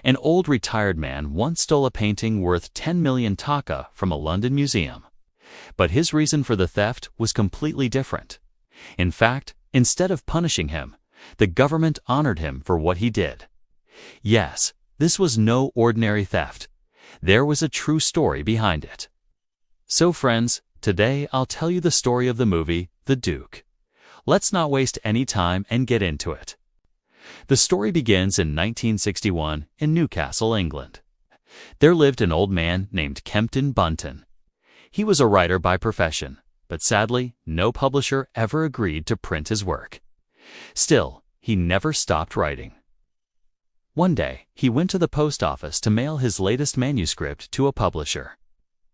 An old retired man once stole a painting worth 10 million taka from a London museum. But his reason for the theft was completely different. In fact, instead of punishing him, the government honored him for what he did. Yes, this was no ordinary theft. There was a true story behind it. So friends, today I'll tell you the story of the movie, The Duke. Let's not waste any time and get into it. The story begins in 1961 in Newcastle, England. There lived an old man named Kempton Bunton. He was a writer by profession, but sadly, no publisher ever agreed to print his work. Still, he never stopped writing. One day, he went to the post office to mail his latest manuscript to a publisher.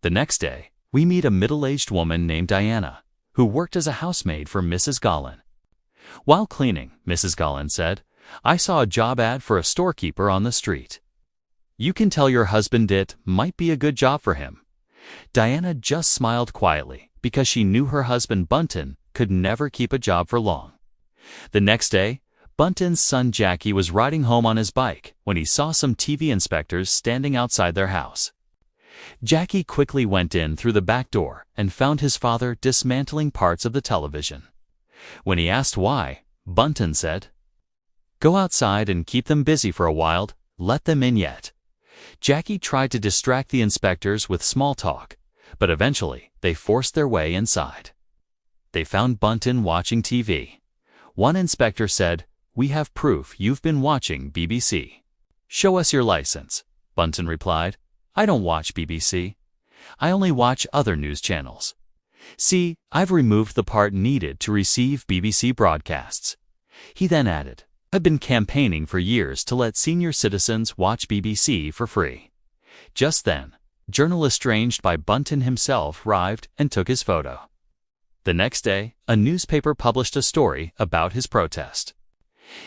The next day, we meet a middle-aged woman named Diana, who worked as a housemaid for Mrs. Gollin. While cleaning, Mrs. Gollin said, "I saw a job ad for a storekeeper on the street. You can tell your husband it might be a good job for him." Diana just smiled quietly because she knew her husband Bunton could never keep a job for long. The next day, Bunton's son Jackie was riding home on his bike when he saw some TV inspectors standing outside their house. Jackie quickly went in through the back door and found his father dismantling parts of the television. When he asked why, Bunton said, "Go outside and keep them busy for a while, let them in yet." Jackie tried to distract the inspectors with small talk, but eventually they forced their way inside. They found Bunton watching TV. One inspector said, "We have proof you've been watching BBC. Show us your license." Bunton replied, "I don't watch BBC. I only watch other news channels. See, I've removed the part needed to receive BBC broadcasts." He then added, "I've been campaigning for years to let senior citizens watch BBC for free." Just then, journalists arranged by Bunton himself arrived and took his photo. The next day, a newspaper published a story about his protest.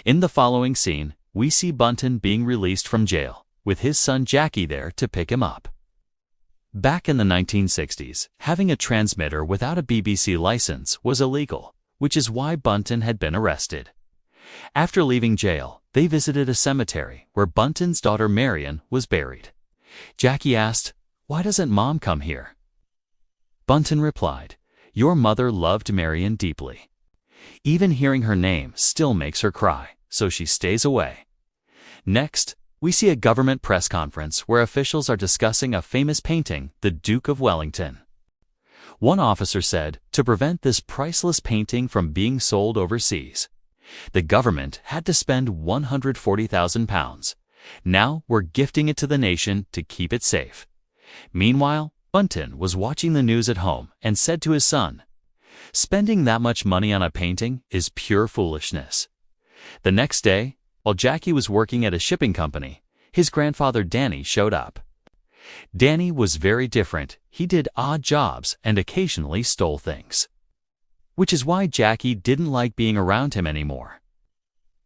In the following scene, we see Bunton being released from jail, with his son Jackie there to pick him up. Back in the 1960s, having a transmitter without a BBC license was illegal, which is why Bunton had been arrested. After leaving jail, they visited a cemetery where Bunton's daughter Marion was buried. Jackie asked, "Why doesn't Mom come here?" Bunton replied, "Your mother loved Marion deeply. Even hearing her name still makes her cry, so she stays away." Next, we see a government press conference where officials are discussing a famous painting, The Duke of Wellington. One officer said, to prevent this priceless painting from being sold overseas, the government had to spend £140,000. Now we're gifting it to the nation to keep it safe. Meanwhile, Bunton was watching the news at home and said to his son, "Spending that much money on a painting is pure foolishness." The next day, while Jackie was working at a shipping company, his grandfather Danny showed up. Danny was very different. He did odd jobs and occasionally stole things, which is why Jackie didn't like being around him anymore.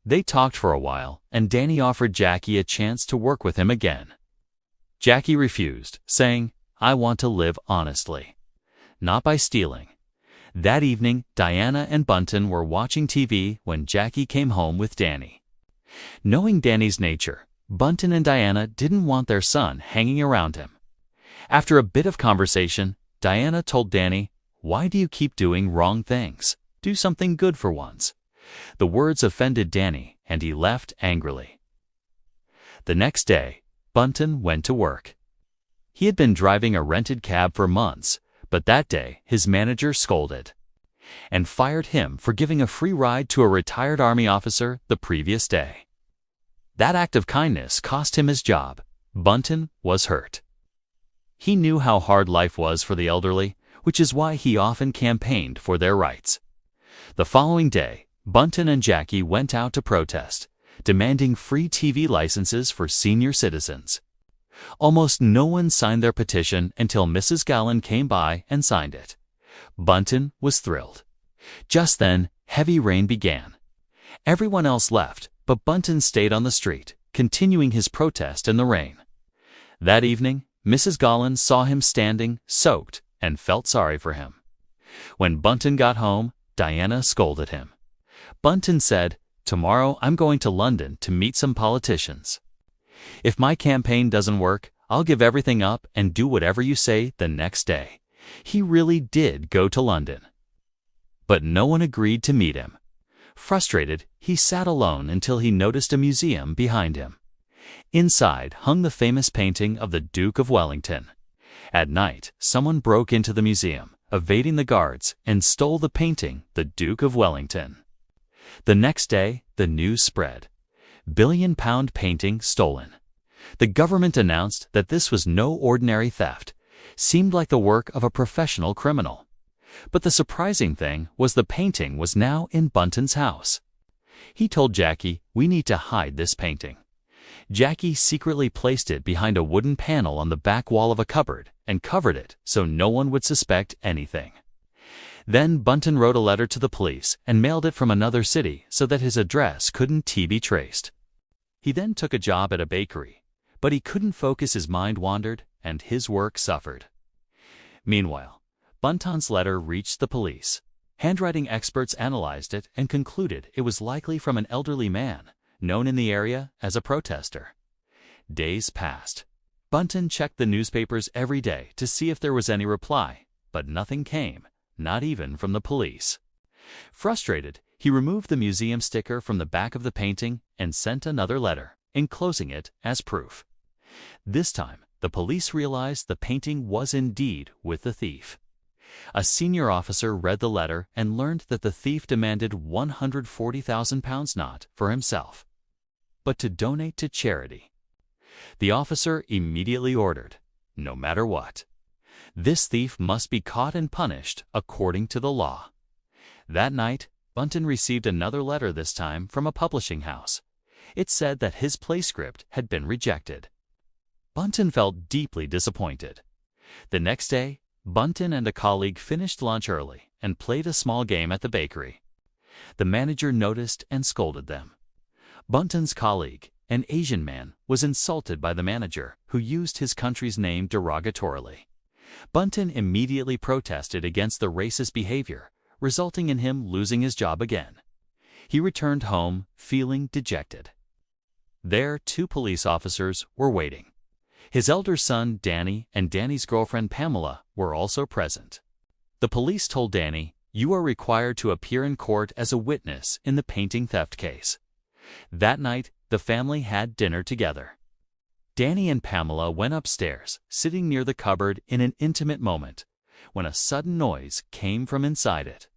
They talked for a while, and Danny offered Jackie a chance to work with him again. Jackie refused, saying, "I want to live honestly, not by stealing." That evening, Diana and Bunton were watching TV when Jackie came home with Danny. Knowing Danny's nature, Bunton and Diana didn't want their son hanging around him. After a bit of conversation, Diana told Danny, "Why do you keep doing wrong things? Do something good for once." The words offended Danny, and he left angrily. The next day, Bunton went to work. He had been driving a rented cab for months, but that day his manager scolded and fired him for giving a free ride to a retired Army officer the previous day. That act of kindness cost him his job. Bunton was hurt. He knew how hard life was for the elderly, which is why he often campaigned for their rights. The following day, Bunton and Jackie went out to protest, demanding free TV licenses for senior citizens. Almost no one signed their petition until Mrs. Gollin came by and signed it. Bunton was thrilled. Just then, heavy rain began. Everyone else left, but Bunton stayed on the street, continuing his protest in the rain. That evening, Mrs. Gollin saw him standing, soaked, and felt sorry for him. When Bunton got home, Diana scolded him. Bunton said, "Tomorrow I'm going to London to meet some politicians." If my campaign doesn't work, I'll give everything up and do whatever you say the next day. He really did go to London. But no one agreed to meet him. Frustrated, he sat alone until he noticed a museum behind him. Inside hung the famous painting of the Duke of Wellington. At night, someone broke into the museum, evading the guards, and stole the painting, the Duke of Wellington. The next day, the news spread. £1 billion painting stolen. The government announced that this was no ordinary theft. Seemed like the work of a professional criminal. But the surprising thing was the painting was now in Bunton's house. He told Jackie, "We need to hide this painting." Jackie secretly placed it behind a wooden panel on the back wall of a cupboard and covered it so no one would suspect anything. Then Bunton wrote a letter to the police and mailed it from another city so that his address couldn't be traced. He then took a job at a bakery, but he couldn't focus. His mind wandered and his work suffered. Meanwhile, Bunton's letter reached the police. Handwriting experts analyzed it and concluded it was likely from an elderly man, known in the area as a protester. Days passed. Bunton checked the newspapers every day to see if there was any reply, but nothing came, not even from the police. Frustrated, he removed the museum sticker from the back of the painting and sent another letter, enclosing it as proof. This time, the police realized the painting was indeed with the thief. A senior officer read the letter and learned that the thief demanded £140,000 not for himself, but to donate to charity. The officer immediately ordered, no matter what, this thief must be caught and punished according to the law. That night, Bunton received another letter, this time from a publishing house. It said that his play script had been rejected. Bunton felt deeply disappointed. The next day, Bunton and a colleague finished lunch early and played a small game at the bakery. The manager noticed and scolded them. Bunton's colleague, an Asian man, was insulted by the manager, who used his country's name derogatorily. Bunton immediately protested against the racist behavior, resulting in him losing his job again. He returned home feeling dejected. There, 2 police officers were waiting. His elder son, Danny, and Danny's girlfriend, Pamela, were also present. The police told Danny, "You are required to appear in court as a witness in the painting theft case." That night, the family had dinner together. Danny and Pamela went upstairs, sitting near the cupboard in an intimate moment, when a sudden noise came from inside it.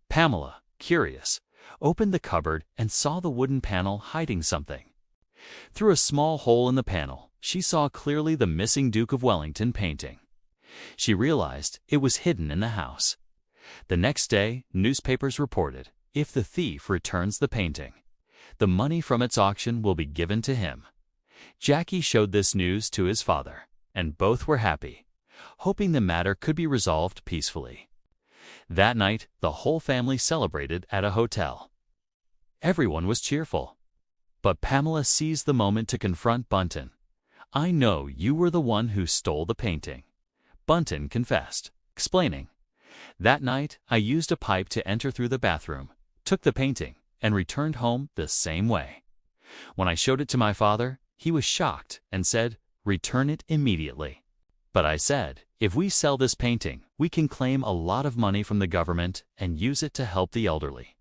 Pamela, curious, opened the cupboard and saw the wooden panel hiding something. Through a small hole in the panel, she saw clearly the missing Duke of Wellington painting. She realized it was hidden in the house. The next day, newspapers reported, if the thief returns the painting, the money from its auction will be given to him. Jackie showed this news to his father, and both were happy, hoping the matter could be resolved peacefully. That night, the whole family celebrated at a hotel. Everyone was cheerful. But Pamela seized the moment to confront Bunton. "I know you were the one who stole the painting," Bunton confessed, explaining, "That night, I used a pipe to enter through the bathroom, took the painting, and returned home the same way. When I showed it to my father, he was shocked and said, 'Return it immediately.' But I said, 'If we sell this painting, we can claim a lot of money from the government and use it to help the elderly.'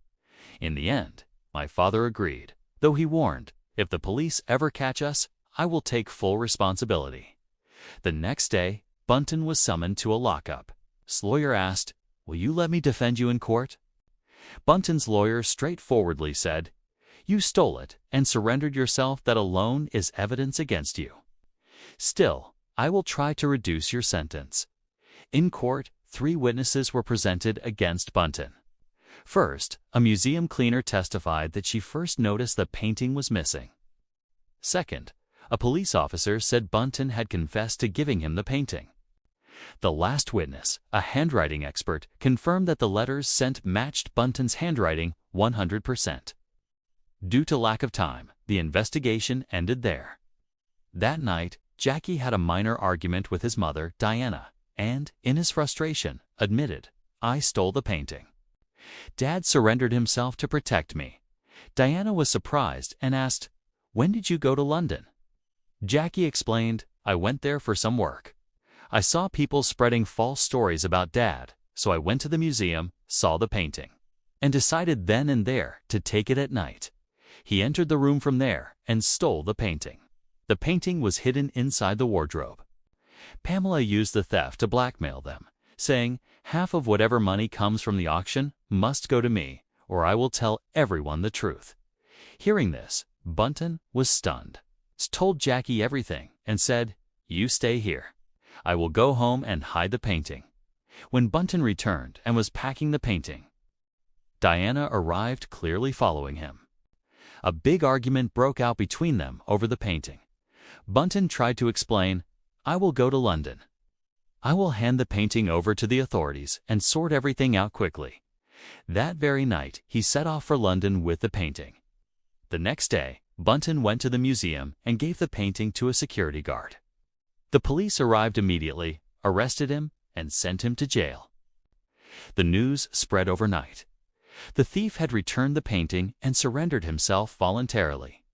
In the end, my father agreed, though he warned, 'If the police ever catch us, I will take full responsibility.'" The next day, Bunton was summoned to a lockup. His lawyer asked, "Will you let me defend you in court?" Bunton's lawyer straightforwardly said, "You stole it and surrendered yourself. That alone is evidence against you. Still, I will try to reduce your sentence." In court, 3 witnesses were presented against Bunton. First, a museum cleaner testified that she first noticed the painting was missing. Second, a police officer said Bunton had confessed to giving him the painting. The last witness, a handwriting expert, confirmed that the letters sent matched Bunton's handwriting 100%. Due to lack of time, the investigation ended there. That night, Jackie had a minor argument with his mother, Diana, and, in his frustration, admitted, "I stole the painting. Dad surrendered himself to protect me." Diana was surprised and asked, "When did you go to London?" Jackie explained, "I went there for some work. I saw people spreading false stories about Dad, so I went to the museum, saw the painting, and decided then and there to take it at night. He entered the room from there and stole the painting. The painting was hidden inside the wardrobe. Pamela used the theft to blackmail them, saying, 'Half of whatever money comes from the auction must go to me, or I will tell everyone the truth.'" Hearing this, Bunton was stunned. He told Jackie everything and said, "You stay here. I will go home and hide the painting." When Bunton returned and was packing the painting, Diana arrived, clearly following him. A big argument broke out between them over the painting. Bunton tried to explain, "I will go to London. I will hand the painting over to the authorities and sort everything out quickly." That very night, he set off for London with the painting. The next day, Bunton went to the museum and gave the painting to a security guard. The police arrived immediately, arrested him, and sent him to jail. The news spread overnight. The thief had returned the painting and surrendered himself voluntarily.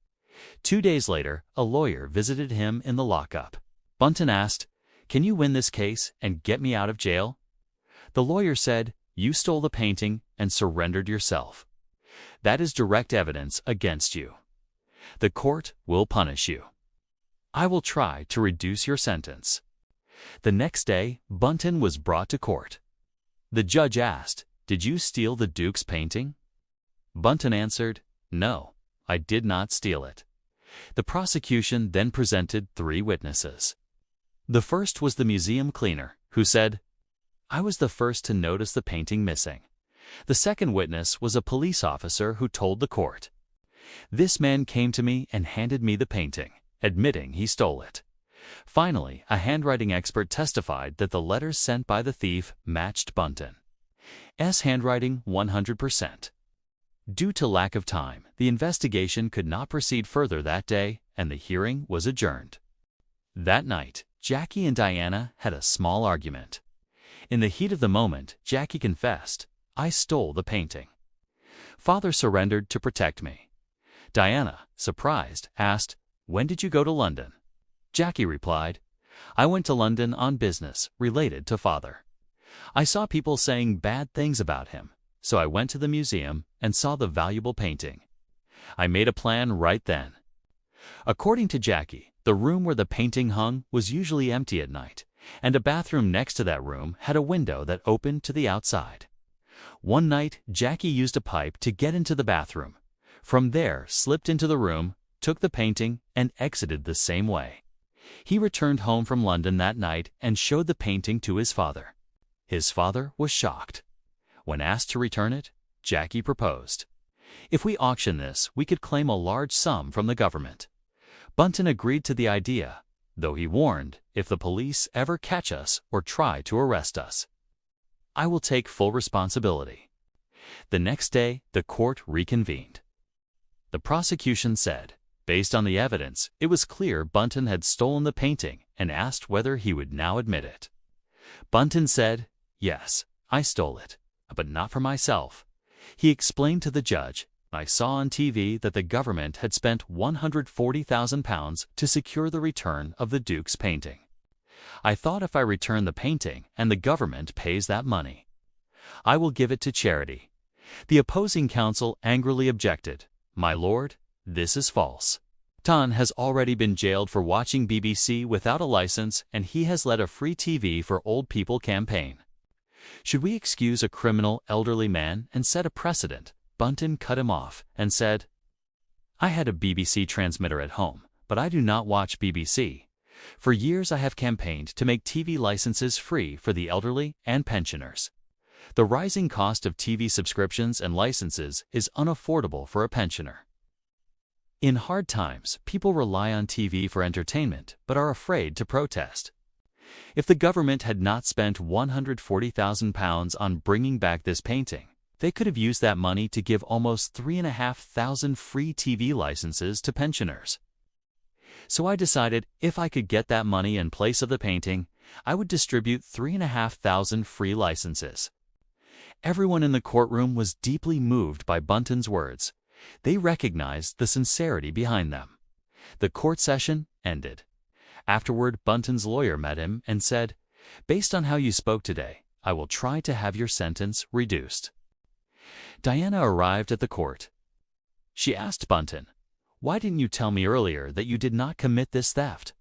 2 days later, a lawyer visited him in the lockup. Bunton asked, "Can you win this case and get me out of jail?" The lawyer said, "You stole the painting and surrendered yourself. That is direct evidence against you. The court will punish you. I will try to reduce your sentence." The next day, Bunton was brought to court. The judge asked, "Did you steal the Duke's painting?" Bunton answered, "No, I did not steal it." The prosecution then presented 3 witnesses. The first was the museum cleaner, who said, "I was the first to notice the painting missing." The second witness was a police officer who told the court, "This man came to me and handed me the painting, admitting he stole it." Finally, a handwriting expert testified that the letters sent by the thief matched Bunton's handwriting 100%. Due to lack of time, the investigation could not proceed further that day, and the hearing was adjourned. That night, Jackie and Diana had a small argument. In the heat of the moment, Jackie confessed, "I stole the painting. Father surrendered to protect me." Diana, surprised, asked, "When did you go to London?" Jackie replied, "I went to London on business related to Father. I saw people saying bad things about him, so I went to the museum and saw the valuable painting. I made a plan right then." According to Jackie, the room where the painting hung was usually empty at night, and a bathroom next to that room had a window that opened to the outside. One night, Jackie used a pipe to get into the bathroom. From there, slipped into the room, took the painting, and exited the same way. He returned home from London that night and showed the painting to his father. His father was shocked. When asked to return it, Jackie proposed, "If we auction this, we could claim a large sum from the government." Bunton agreed to the idea, though he warned, "If the police ever catch us or try to arrest us, I will take full responsibility." The next day, the court reconvened. The prosecution said, based on the evidence, it was clear Bunton had stolen the painting and asked whether he would now admit it. Bunton said, "Yes, I stole it, but not for myself." He explained to the judge, "I saw on TV that the government had spent £140,000 to secure the return of the Duke's painting. I thought if I return the painting and the government pays that money, I will give it to charity." The opposing counsel angrily objected, "My lord, this is false. Tan has already been jailed for watching BBC without a license, and he has led a free TV for old people campaign. Should we excuse a criminal elderly man and set a precedent?" Bunton cut him off and said, "I had a BBC transmitter at home, but I do not watch BBC. For years I have campaigned to make TV licenses free for the elderly and pensioners. The rising cost of TV subscriptions and licenses is unaffordable for a pensioner. In hard times, people rely on TV for entertainment but are afraid to protest. If the government had not spent £140,000 on bringing back this painting, they could have used that money to give almost 3,500 free TV licenses to pensioners. So I decided if I could get that money in place of the painting, I would distribute 3,500 free licenses." Everyone in the courtroom was deeply moved by Bunton's words. They recognized the sincerity behind them. The court session ended. Afterward, Bunton's lawyer met him and said, "Based on how you spoke today, I will try to have your sentence reduced." Diana arrived at the court. She asked Bunton, "Why didn't you tell me earlier that you did not commit this theft?"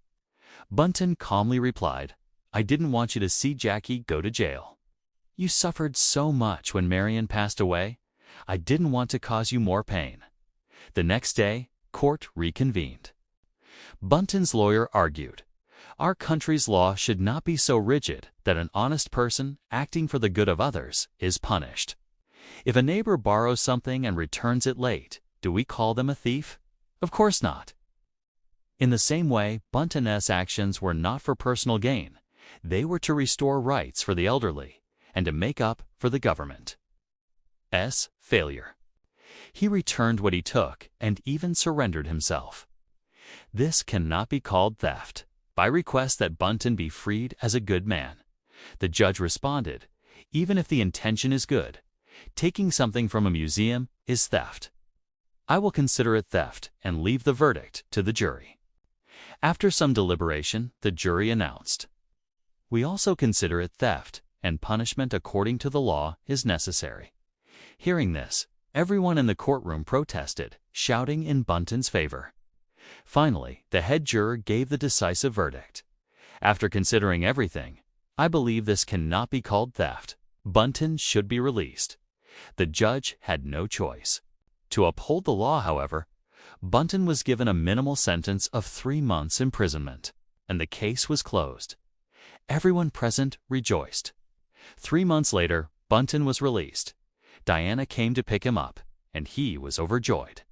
Bunton calmly replied, "I didn't want you to see Jackie go to jail. You suffered so much when Marion passed away. I didn't want to cause you more pain." The next day, court reconvened. Bunton's lawyer argued, "Our country's law should not be so rigid that an honest person acting for the good of others is punished. If a neighbor borrows something and returns it late, do we call them a thief? Of course not." In the same way, Bunton's actions were not for personal gain. They were to restore rights for the elderly and to make up for the government's failure. He returned what he took and even surrendered himself. This cannot be called theft. By request that Bunton be freed as a good man. The judge responded, "Even if the intention is good, taking something from a museum is theft. I will consider it theft and leave the verdict to the jury." After some deliberation, the jury announced, "We also consider it theft, and punishment according to the law is necessary." Hearing this, everyone in the courtroom protested, shouting in Bunton's favor. Finally, the head juror gave the decisive verdict. "After considering everything, I believe this cannot be called theft. Bunton should be released." The judge had no choice. To uphold the law, however, Bunton was given a minimal sentence of 3 months' imprisonment, and the case was closed. Everyone present rejoiced. 3 months later, Bunton was released. Diana came to pick him up, and he was overjoyed.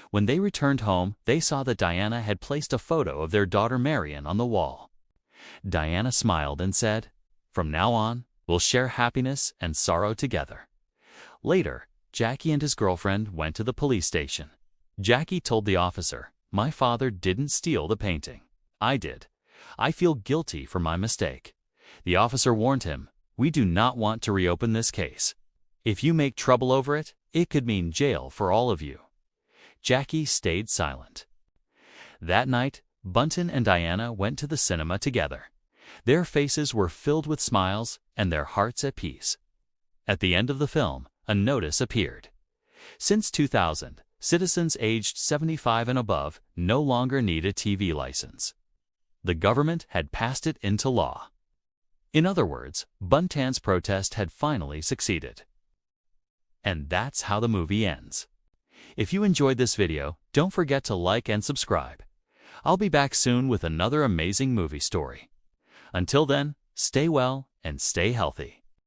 When they returned home, they saw that Diana had placed a photo of their daughter Marion on the wall. Diana smiled and said, "From now on, we'll share happiness and sorrow together." Later, Jackie and his girlfriend went to the police station. Jackie told the officer, "My father didn't steal the painting. I did. I feel guilty for my mistake." The officer warned him, "We do not want to reopen this case. If you make trouble over it, it could mean jail for all of you." Jackie stayed silent. That night, Bunton and Diana went to the cinema together. Their faces were filled with smiles and their hearts at peace. At the end of the film, a notice appeared. Since 2000, citizens aged 75 and above no longer need a TV license. The government had passed it into law. In other words, Bunton's protest had finally succeeded. And that's how the movie ends. If you enjoyed this video, don't forget to like and subscribe. I'll be back soon with another amazing movie story. Until then, stay well and stay healthy.